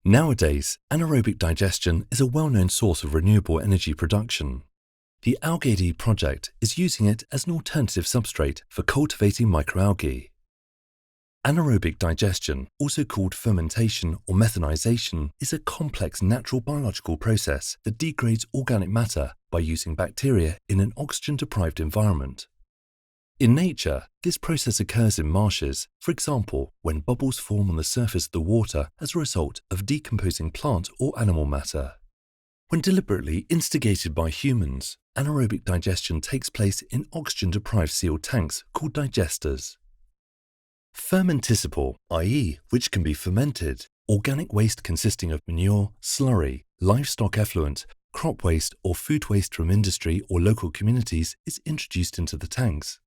Nowadays, anaerobic digestion is a well-known source of renewable energy production. The ALG-AD project is using it as an alternative substrate for cultivating microalgae. Anaerobic digestion, also called fermentation or methanisation, is a complex natural biological process that degrades organic matter by using bacteria in an oxygen-deprived environment. In nature, this process occurs in marshes, for example, when bubbles form on the surface of the water as a result of decomposing plant or animal matter. When deliberately instigated by humans, anaerobic digestion takes place in oxygen-deprived sealed tanks called digesters. Fermentiscible, i.e., which can be fermented, organic waste consisting of manure, slurry, livestock effluent, crop waste or food waste from industry or local communities is introduced into the tanks.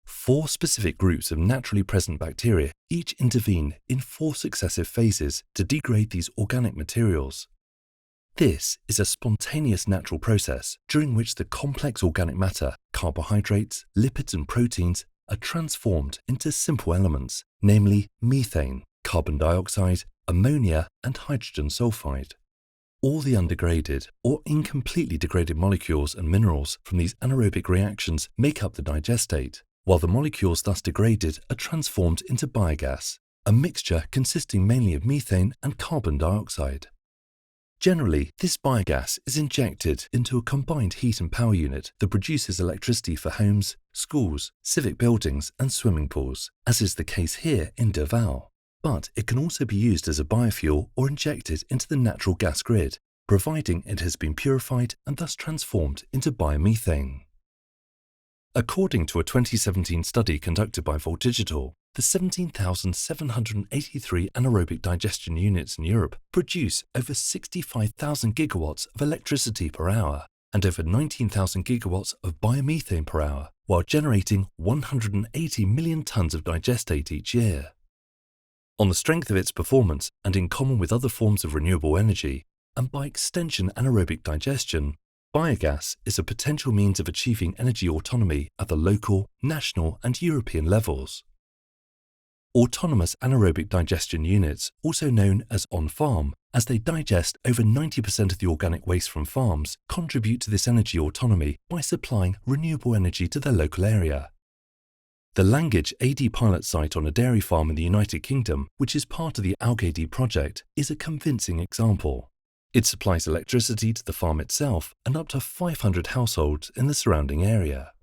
4 specific groups of naturally present bacteria each intervene in 4 successive phases to degrade these organic materials. This is a spontaneous natural process during which the complex organic matter, carbohydrates, lipids and proteins are transformed into simple elements, namely methane, carbon dioxide, ammonia and hydrogen sulphide. All the undegraded or incompletely degraded molecules and minerals from these anaerobic reactions make up the digestate, while the molecules thus degraded are transformed into biogas, a mixture consisting mainly of methane and carbon dioxide. Generally, this biogas is injected into a combined heat and power unit that produces electricity for homes, schools, civic buildings and swimming pools, as is the case here in Davao. But it can also be used as a biofuel or injected into the natural gas grid, providing it has been purified and thus transformed into biomethane. According to a 2017 study conducted by Voltigital, the 17,783 anaerobic digestion units in Europe produce over 65,000 gigawatts of electricity per hour and over 19,000 gigawatts of biomethane per hour, while generating 180 million tons of digestate each year. On the strength of its performance and in common with other forms of renewable energy, and by extension anaerobic digestion, biogas is a potential means of achieving energy autonomy at the local, national and European levels. Autonomous anaerobic digestion units, also known as on-farm, as they digest over 90% of the organic waste from farms, contribute to this energy autonomy by supplying renewable energy to their local area. The ALG-AD pilot site on a dairy farm in the United Kingdom, which is part of the ALG-AD project, is a convincing example. It supplies electricity to the farm itself and up to 500 households in the surrounding area.